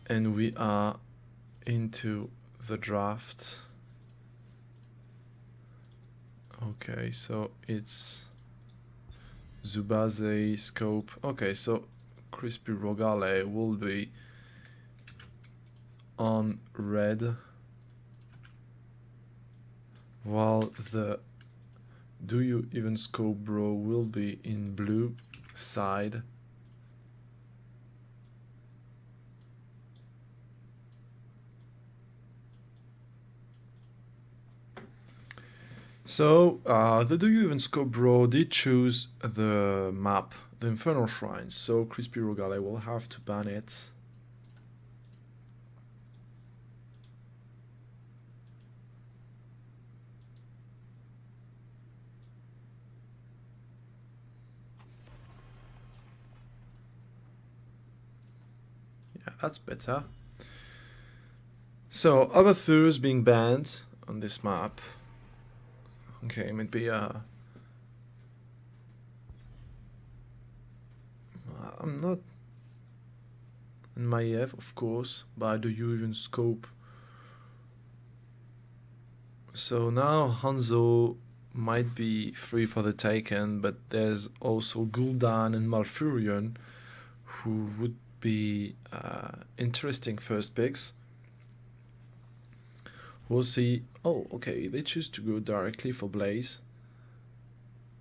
and we are into the draft. Okay, so it's Zubaze, Scope. Okay, so Crispy Rogale will be on red, while the DoYouEvenScopeBro will be in blue side. So the DoYouEvenScopeBro did choose the map, the Infernal Shrines, so Crispy Rogale will have to ban it. Yeah, that's better. So other Thurs being banned on this map. Okay, maybe I'm not in my EF, of course, but do you even scope? So now Hanzo might be free for the taken, but there's also Gul'dan and Malfurion who would be interesting first picks. We'll see. Oh, okay, they choose to go directly for Blaze.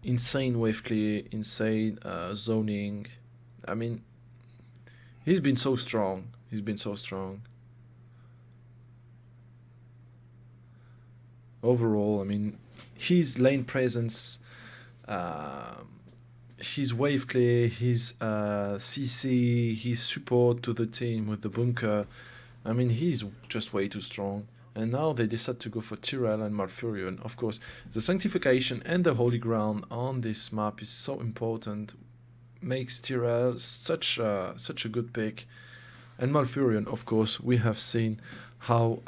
Insane wave clear, insane zoning. I mean, he's been so strong. He's been so strong. Overall, I mean, his lane presence, his wave clear, his CC, his support to the team with the bunker. I mean, he's just way too strong. And now they decide to go for Tyrell and Malfurion. Of course, the sanctification and the holy ground on this map is so important. Makes Tyrell such a good pick. And Malfurion, of course, we have seen how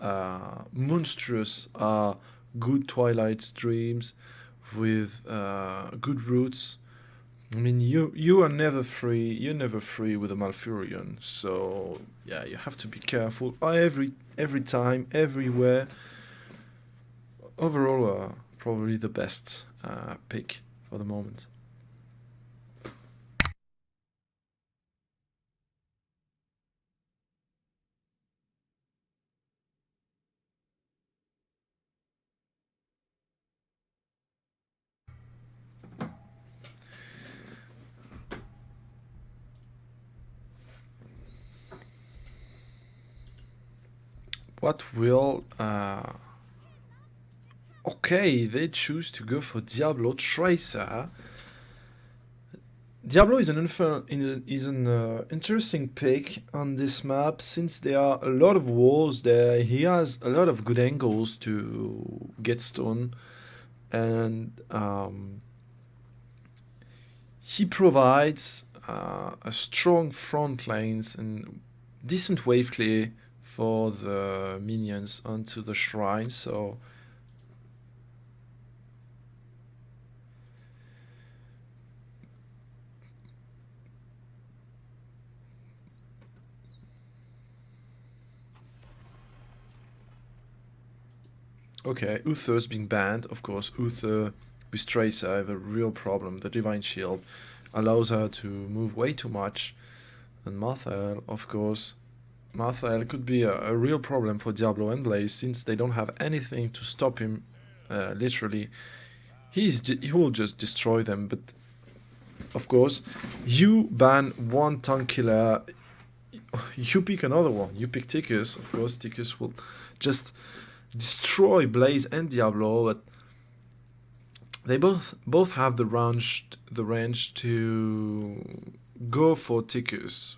monstrous are good Twilight streams with good roots. I mean, you are never free. You're never free with a Malfurion. So yeah, you have to be careful every time, everywhere. Overall, probably the best pick for the moment. What will okay, they choose to go for Diablo Tracer. Diablo is an interesting pick on this map since there are a lot of walls there. He has a lot of good angles to get stone, and he provides a strong front lanes and decent wave clear for the minions onto the shrine. So okay, Uther's being banned. Of course, Uther with Tracer, the real problem. The Divine Shield allows her to move way too much. And Marthael, of course, Marthael could be a real problem for Diablo and Blaze since they don't have anything to stop him. Literally, he will just destroy them. But of course, you ban one tank killer, you pick another one. You pick Ticus. Of course, Ticus will just destroy Blaze and Diablo, but they both have the range to go for Ticus.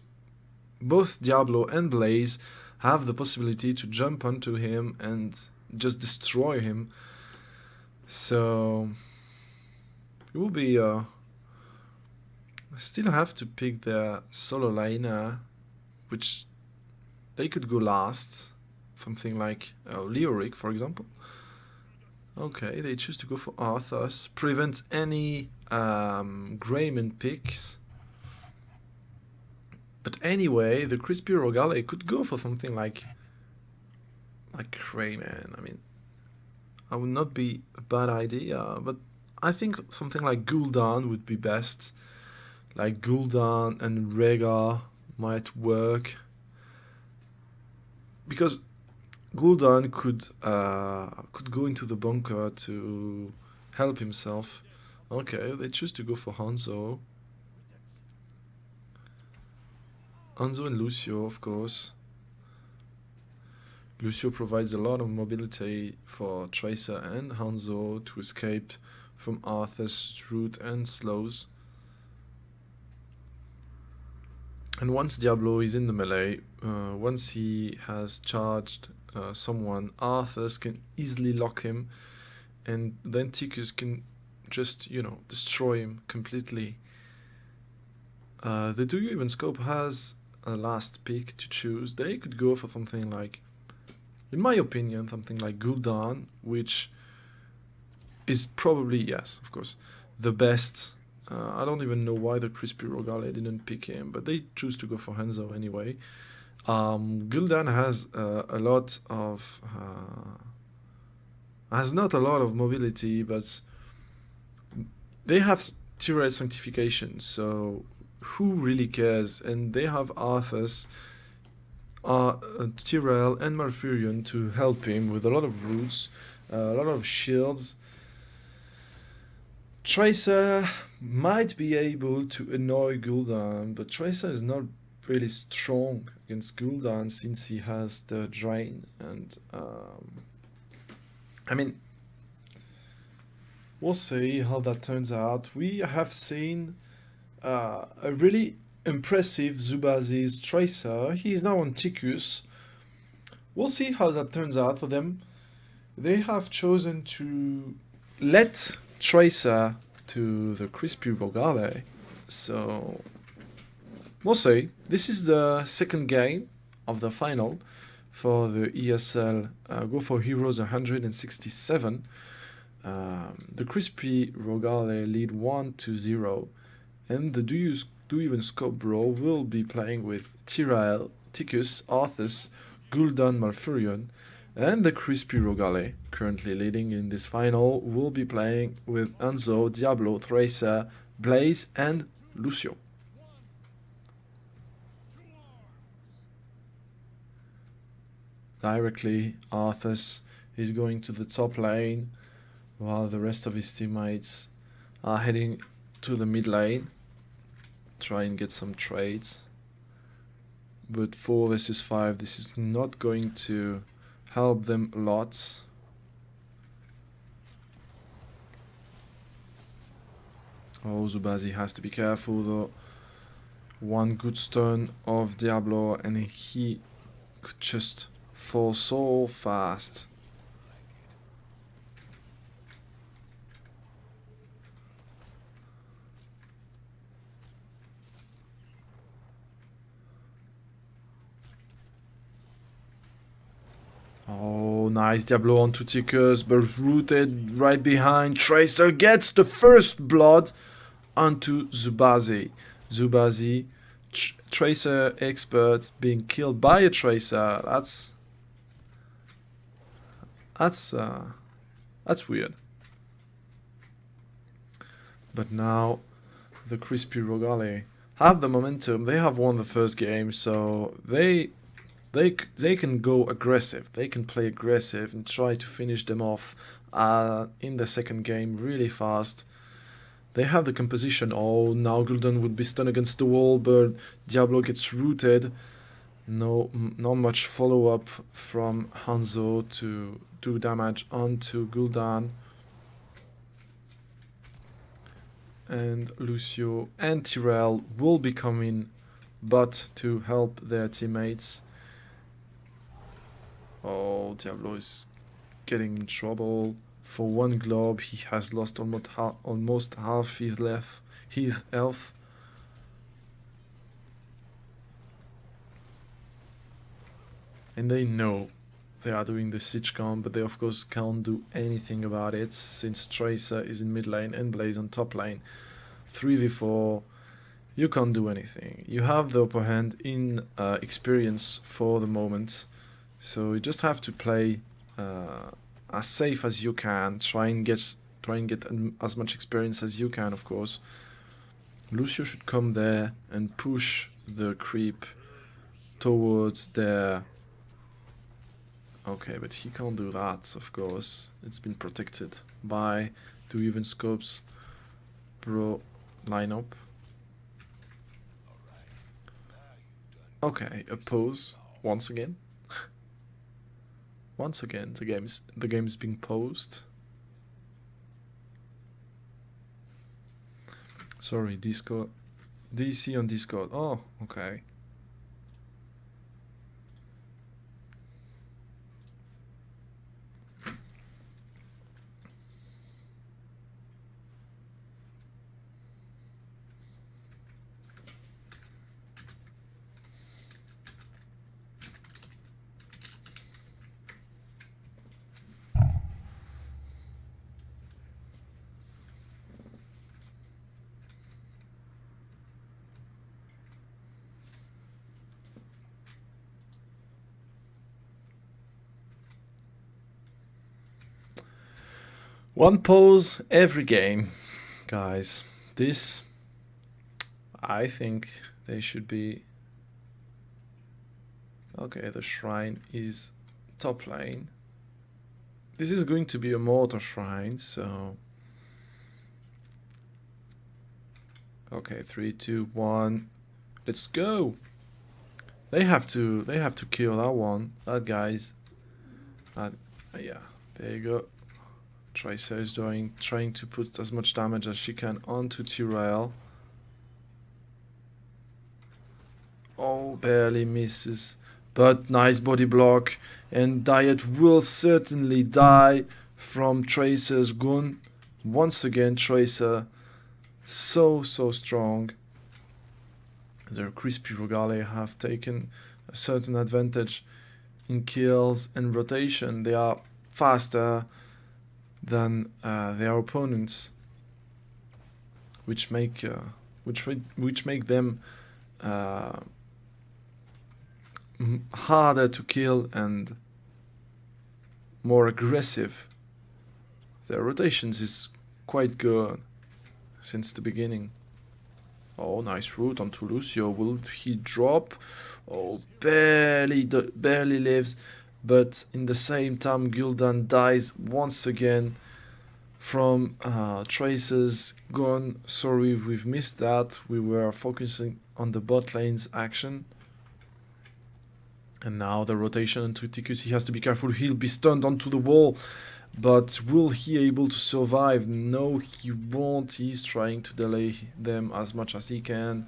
Both Diablo and Blaze have the possibility to jump onto him and just destroy him. So it will be still have to pick their solo laner, which they could go last. Something like Leoric, for example. Okay, they choose to go for Arthas. Prevent any Greymon picks. But anyway, the crispy Rogale could go for something like Rayman. I mean, I would not be a bad idea, but I think something like Gul'dan would be best. Like Gul'dan and Rega might work, because Gul'dan could go into the bunker to help himself. Okay, they choose to go for Hanzo. Hanzo and Lucio, of course. Lucio provides a lot of mobility for Tracer and Hanzo to escape from Arthur's route and slows. And once Diablo is in the melee, once he has charged someone, Arthurs can easily lock him, and then Ticus can just, destroy him completely. The DoYouEvenScope has a last pick to choose. They could go for something like, in my opinion, something like Gul'dan, which is probably, yes, of course, the best. I don't even know why the crispy Rogale didn't pick him, but they choose to go for Hanzo anyway. Gul'dan has has not a lot of mobility, but they have Tyrell sanctification, so who really cares? And they have Arthas, Tyrell, and Malfurion to help him with a lot of roots, a lot of shields. Tracer might be able to annoy Gul'dan, but Tracer is not really strong against Gul'dan since he has the drain, and I mean, we'll see how that turns out. We have seen a really impressive Zubazi's Tracer. He's now on Ticus. We'll see how that turns out for them. They have chosen to let Tracer to the crispy Rogale, so we'll see. This is the second game of the final for the ESL Go4Heroes 167. The crispy Rogale lead 1-0, and the DoYouEvenScopeBro will be playing with Tyrael, Ticus, Arthas, Gul'dan, Malfurion, and the crispy Rogale, currently leading in this final, will be playing with Hanzo, Diablo, Tracer, Blaze, and Lucio. Directly, Arthas is going to the top lane, while the rest of his teammates are heading to the mid lane, try and get some trades. But 4 versus 5, this is not going to help them a lot. Oh, Zubazi has to be careful though. One good stun of Diablo and he could just fall so fast. Oh, nice Diablo onto Ticus, but rooted right behind. Tracer gets the first blood onto Zubazi. Zubazi, Tracer experts being killed by a Tracer. That's weird. But now the crispy Rogale have the momentum. They have won the first game, so they can go aggressive. They can play aggressive and try to finish them off in the second game really fast. They have the composition. Oh, now Gul'dan would be stunned against the wall, but Diablo gets rooted. Not much follow-up from Hanzo to do damage onto Gul'dan. And Lucio and Tyrell will be coming but to help their teammates. Oh, Diablo is getting in trouble. For one globe, he has lost almost half his health. And they know they are doing the siege camp, but they of course can't do anything about it since Tracer is in mid lane and Blaze on top lane. 3v4, you can't do anything. You have the upper hand in experience for the moment, so you just have to play as safe as you can. Try and get as much experience as you can, of course. Lucio should come there and push the creep towards there. Okay, but he can't do that, of course. It's been protected by DoYouEvenScopeBro lineup. Okay, a pause once again. Once again, the game's being paused. Sorry, Discord. DC on Discord. Oh, okay. One pause every game, guys. This, I think they should be... Okay, the shrine is top lane. This is going to be a mortar shrine, so... Okay, 3, 2, 1. Let's go! They have to kill that one. That guy's... yeah, there you go. Tracer is trying to put as much damage as she can onto Tyrell. Oh, barely misses. But nice body block. And Diet will certainly die from Tracer's gun. Once again, Tracer so strong. The crispy Rogale have taken a certain advantage in kills and rotation. They are faster than their opponents, which make them harder to kill and more aggressive. Their rotations is quite good since the beginning. Oh, nice root onto Lucio. Will he drop? Oh, barely lives. But in the same time, Gul'dan dies once again from Tracer's gun. Sorry if we've missed that. We were focusing on the bot lane's action. And now the rotation onto Ticus. He has to be careful. He'll be stunned onto the wall. But will he able to survive? No, he won't. He's trying to delay them as much as he can.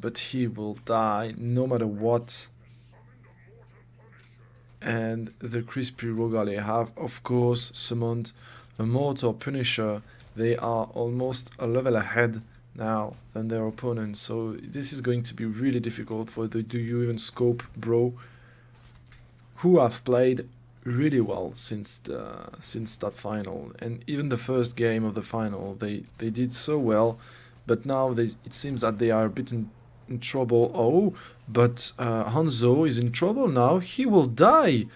But he will die no matter what. And the crispy Rogale have, of course, summoned a Mortar Punisher. They are almost a level ahead now than their opponents. So this is going to be really difficult for the DoYouEvenScopeBro, who have played really well since that final, and even the first game of the final they did so well, but now it seems that they are a bit in trouble. Oh, but Hanzo is in trouble now. He will die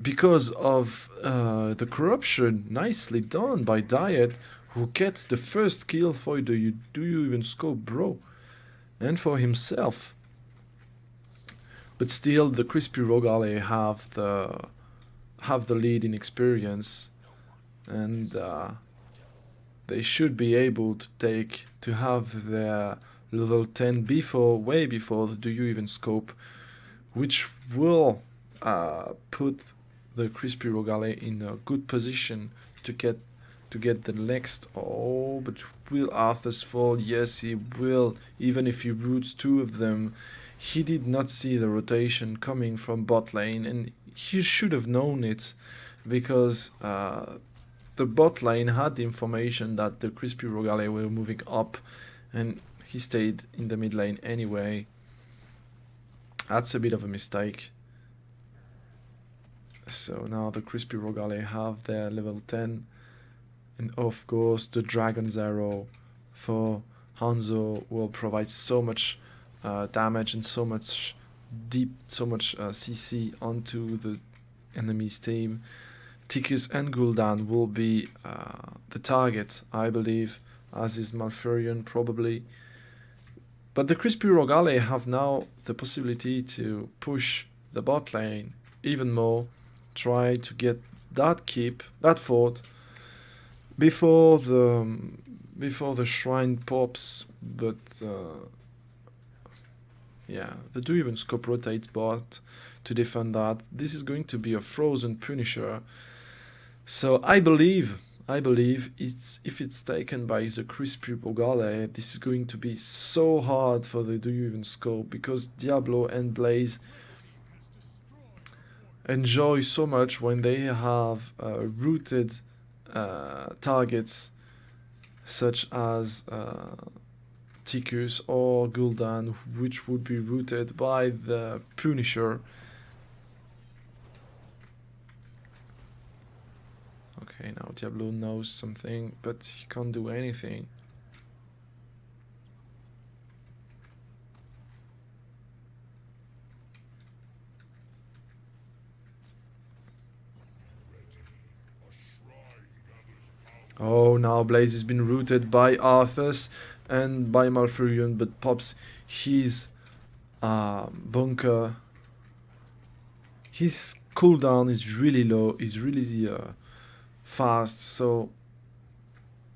because of the corruption. Nicely done by Diet, who gets the first kill for the DoYouEvenScopeBro and for himself. But still, the crispy Rogale have the lead in experience, and they should be able to have their level 10 way before the DoYouEvenScope, which will put the crispy Rogale in a good position to get the next. Oh, but will Arthur's fall? Yes, he will, even if he roots 2 of them. He did not see the rotation coming from bot lane, and he should have known it, because the bot lane had the information that the crispy Rogale were moving up, and he stayed in the mid lane anyway. That's a bit of a mistake. So now the crispy Rogale have their level 10, and of course the Dragon's Arrow for Hanzo will provide so much damage and so much CC onto the enemy's team. Ticus and Gul'dan will be the target, I believe, as is Malfurion probably. But the Crispy Rogale have now the possibility to push the bot lane even more, try to get that keep, that fort, before the shrine pops. But yeah, the DoYouEvenScope rotates bot to defend that. This is going to be a frozen Punisher. So I believe if it's taken by the Crispy Rogale, this is going to be so hard for the DoYouEvenScope, because Diablo and Blaze enjoy so much when they have rooted targets such as Ticus or Gul'dan, which would be rooted by the Punisher. Okay, now Diablo knows something, but he can't do anything. Oh, now Blaze has been rooted by Arthas and by Malfurion, but pops his bunker. His cooldown is really low, is really fast, so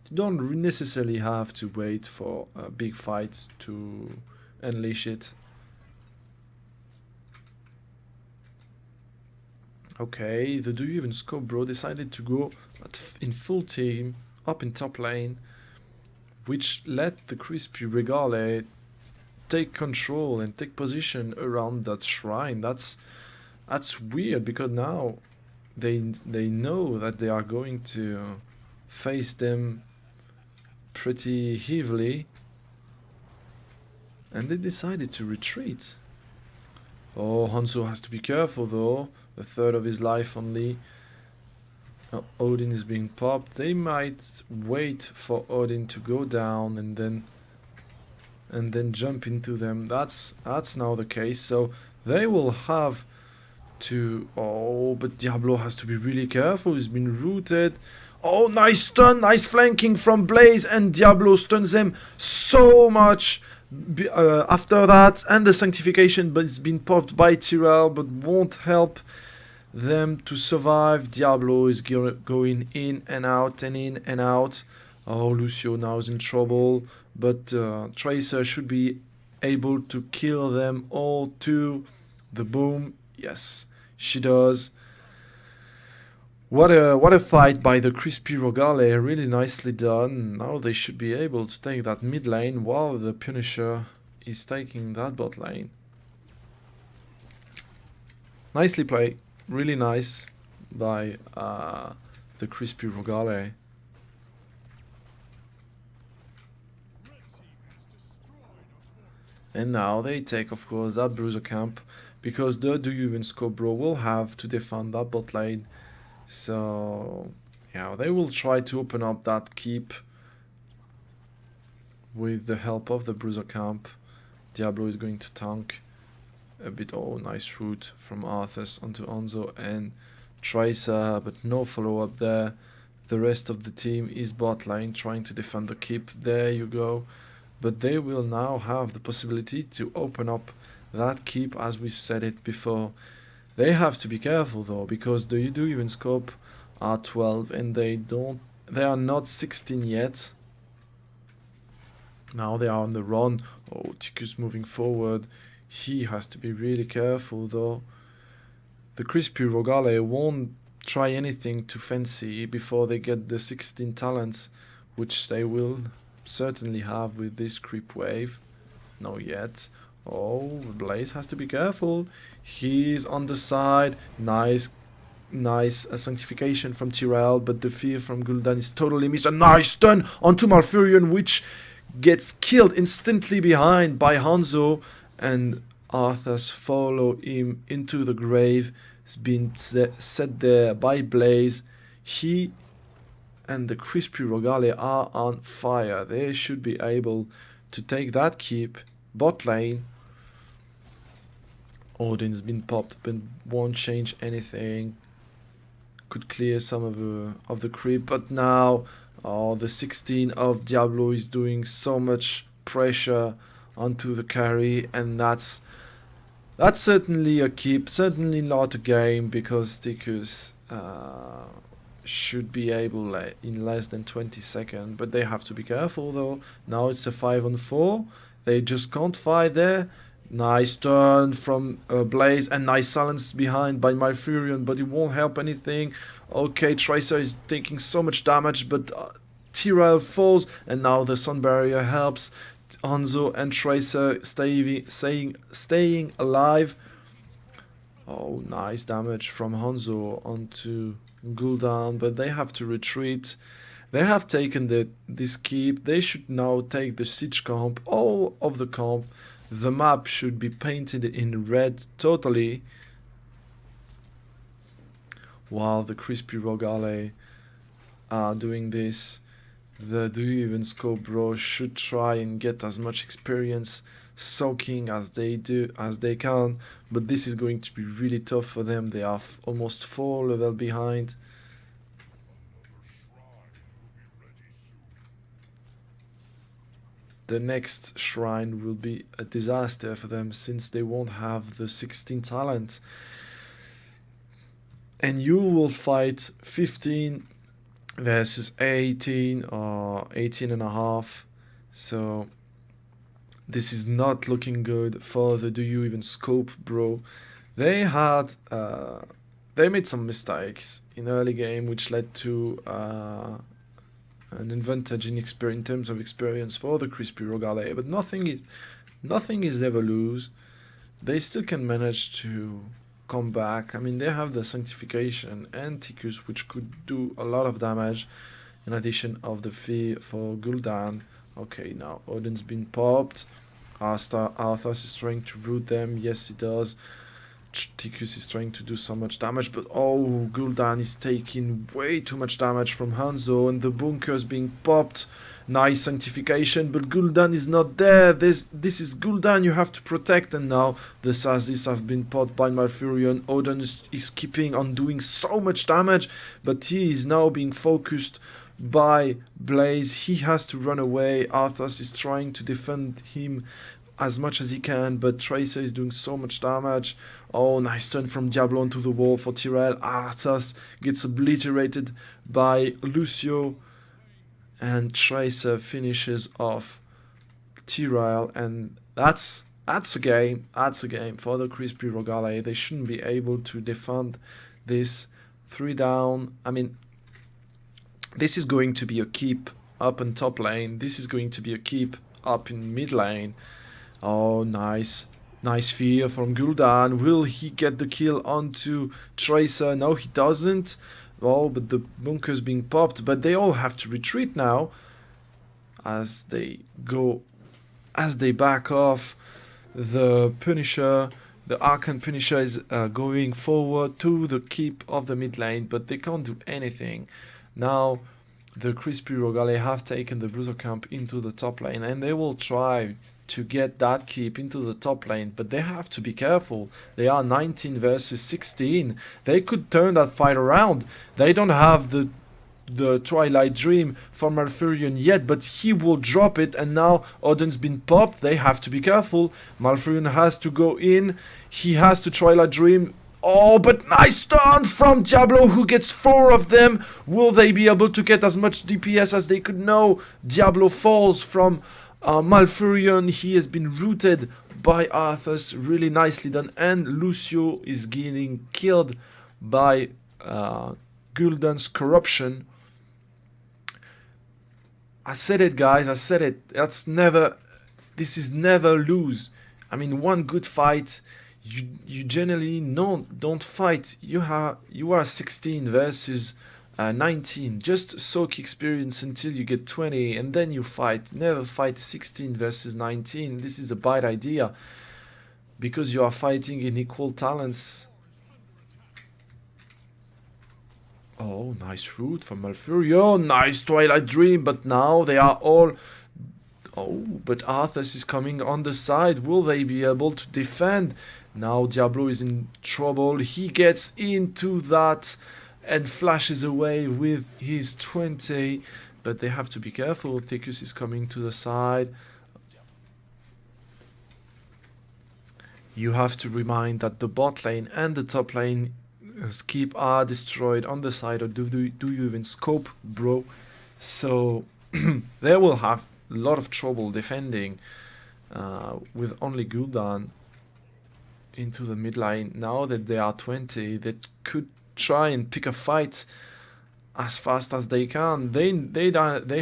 you don't necessarily have to wait for a big fight to unleash it. Okay, the DoYouEvenScopeBro decided to go in full team up in top lane, which let the Crispy Rogale take control and take position around that shrine. That's weird, because now they know that they are going to face them pretty heavily, and they decided to retreat. Oh, Hanzo has to be careful though. A third of his life only. Odin is being popped. They might wait for Odin to go down and then jump into them. That's now the case. So they will have to. Oh, but Diablo has to be really careful. He's been rooted. Oh, nice stun, nice flanking from Blaze, and Diablo stuns them so much. After that, and the sanctification, but it's been popped by Tyrell, but won't help them to survive. Diablo is going in and out and in and out. Oh, Lucio now is in trouble, but Tracer should be able to kill them all too. The boom, yes, she does. What a fight by the Crispy Rogale, really nicely done. Now they should be able to take that mid lane while the Punisher is taking that bot lane. Nicely played, really nice by the Crispy Rogale. And now they take, of course, that Bruiser camp, because the DoYouEvenScopeBro will have to defend that bot lane. So, yeah, they will try to open up that keep with the help of the Bruiser camp. Diablo is going to tank a bit. Oh, nice route from Arthas onto Hanzo and Tracer, but no follow-up there. The rest of the team is bot lane trying to defend the keep. There you go. But they will now have the possibility to open up that keep, as we said it before. They have to be careful though, because the DoYouEvenScope are 12 and they are not 16 yet. Now they are on the run. Oh, Ticus moving forward. He has to be really careful though. The Crispy Rogale won't try anything too fancy before they get the 16 talents, which they will certainly have with this creep wave. No yet. Oh, Blaze has to be careful. He's on the side. Nice sanctification from Tyrell, but the fear from Gul'dan is totally missed. A nice stun onto Malfurion, which gets killed instantly behind by Hanzo, and Arthas follow him into the grave. It's been set there by Blaze. He and the Crispy Rogale are on fire. They should be able to take that keep. Bot lane. Odin's been popped, but won't change anything. Could clear some of the creep, but now the 16 of Diablo is doing so much pressure onto the carry, and that's certainly a keep, certainly not a game, because Ticus should be able in less than 20 seconds, but they have to be careful though. Now it's a 5-on-4, they just can't fight there. Nice turn from Blaze, and nice silence behind by Malfurion, but it won't help anything. Okay, Tracer is taking so much damage, but Tyrell falls, and now the Sun Barrier helps Hanzo and Tracer staying alive. Oh, nice damage from Hanzo onto Gul'dan, but they have to retreat. They have taken this keep. They should now take the siege camp, all of the camp. The map should be painted in red totally, while the crispy Rogale are doing this. The DoYouEvenScopeBro should try and get as much experience soaking as they can, but this is going to be really tough for them. They are almost 4 levels behind. The next shrine will be a disaster for them, since they won't have the 16 talent. And you will fight 15 versus 18 or 18 and a half. So this is not looking good for the DoYouEvenScopeBro. They had they made some mistakes in early game, which led to an advantage in terms of experience for the crispy Rogale, but nothing is ever lose. They still can manage to come back. I mean, they have the Sanctification and Ticus, which could do a lot of damage, in addition of the fear for Gul'dan. Okay, now Odin's been popped. Arthas is trying to root them. Yes, he does. Ticus is trying to do so much damage, but oh, Gul'dan is taking way too much damage from Hanzo, and the bunker's being popped. Nice Sanctification, but Gul'dan is not there. This is Gul'dan you have to protect, and now the Sazis have been popped by Malfurion. Odin is keeping on doing so much damage, but he is now being focused by Blaze. He has to run away. Arthas is trying to defend him as much as he can, but Tracer is doing so much damage. Oh, nice turn from Diablo onto the wall for Tyrell. Arthas gets obliterated by Lucio, and Tracer finishes off Tyrell, and that's a game. That's a game for the crispy Rogale. They shouldn't be able to defend this 3 down. I mean, this is going to be a keep up in top lane. This is going to be a keep up in mid lane. Oh, nice fear from Gul'dan. Will he get the kill onto Tracer? No, he doesn't. Oh, but the bunker's being popped. But they all have to retreat now as they back off. The Punisher, the Archon Punisher is going forward to the keep of the mid lane, but they can't do anything. Now the crispy Rogale have taken the Bruiser camp into the top lane, and they will try to get that keep into the top lane, but they have to be careful. They are 19 versus 16. They could turn that fight around. They don't have the Twilight Dream from Malfurion yet, but he will drop it, and now Odin's been popped. They have to be careful. Malfurion has to go in. He has to Twilight Dream. Oh, but nice turn from Diablo, who gets 4 of them. Will they be able to get as much DPS as they could? No. Diablo falls from Malfurion. He has been rooted by Arthas. Really nicely done. And Lucio is getting killed by Gul'dan's corruption. I said it, guys. I said it. This is never lose. I mean, one good fight. You generally don't fight. You are 16 versus 19. Just soak experience until you get 20, and then you fight. Never fight 16 versus 19. This is a bad idea, because you are fighting in equal talents. Oh, nice root from Malfurion. Nice Twilight Dream, but now they are all Oh, but Arthas is coming on the side. Will they be able to defend? Now Diablo is in trouble. He gets into that and flashes away with his 20. But they have to be careful. Ticus is coming to the side. You have to remind that the bot lane and the top lane skip are destroyed on the side of DoYouEvenScopeBro. So they will have a lot of trouble defending with only Gul'dan into the mid lane. Now that they are 20, they could try and pick a fight as fast as they can. They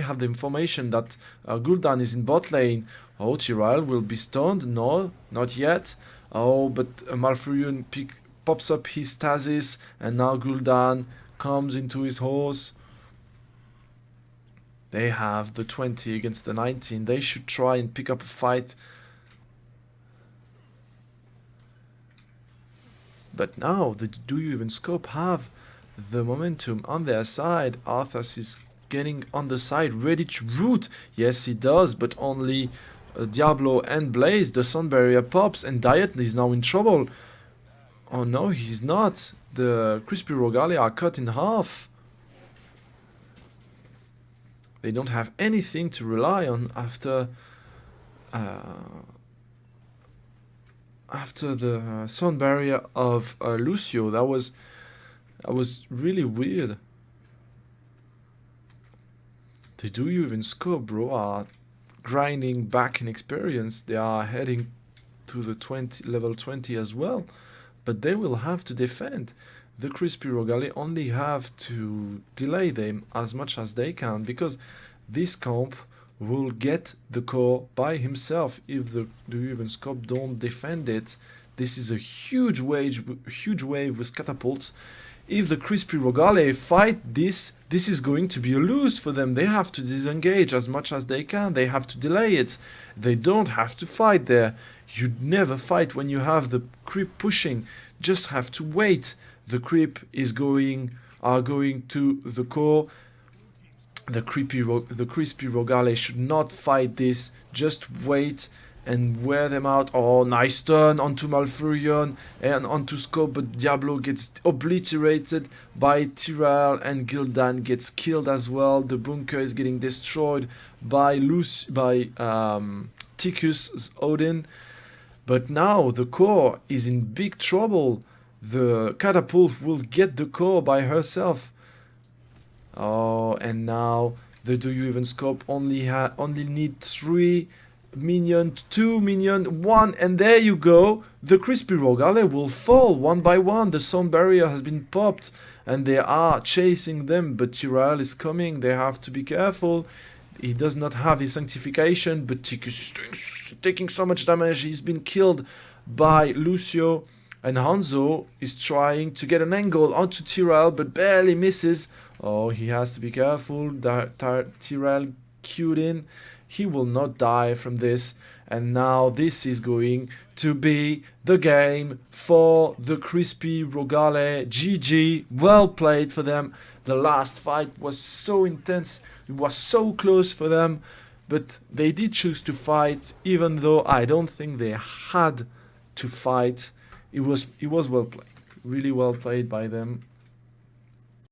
have the information that Gul'dan is in bot lane. Oh, Tyrael will be stunned. No, not yet. Oh, but Malfurion pops up his stasis, and now Gul'dan comes into his horse. They have the 20 against the 19. They should try and pick up a fight. But now, the DoYouEvenScope have the momentum on their side. Arthas is getting on the side, ready to root. Yes, he does, but only Diablo and Blaze. The Sun Barrier pops, and Diet is now in trouble. Oh no, he's not. The Crispy Rogale are cut in half. They don't have anything to rely on after the Sun Barrier of Lucio. That was really weird. The DoYouEvenScopeBro are grinding back in experience. They are heading to the level 20 as well, but they will have to defend. The Crispy Rogale only have to delay them as much as they can, because this comp will get the core by himself if the DoYouEvenScope don't defend it. This is a huge wave with catapults. If the Crispy Rogale fight this is going to be a lose for them. They have to disengage as much as they can. They have to delay it. They don't have to fight there. You'd never fight when you have the creep pushing. Just have to wait. The creep are going to the core. The Crispy Rogale should not fight this. Just wait and wear them out. Oh, nice turn onto Malfurion and onto Scope, but Diablo gets obliterated by Tyrael, and Gul'dan gets killed as well. The bunker is getting destroyed by Ticus' Odin. But now the core is in big trouble. The catapult will get the core by herself. Oh, and now the DoYouEvenScope only need 3 minion, 2 minion, 1, and there you go. The Crispy Rogale will fall one by one. The Sun Barrier has been popped, and they are chasing them, but Tyrael is coming. They have to be careful. He does not have his sanctification, but Ticus is taking so much damage. He's been killed by Lucio, and Hanzo is trying to get an angle onto Tyrael, but barely misses. Oh, he has to be careful. Tyrael queued in. He will not die from this. And now this is going to be the game for the Crispy Rogale. GG. Well played for them. The last fight was so intense. It was so close for them. But they did choose to fight, even though I don't think they had to fight. It was well played. Really well played by them.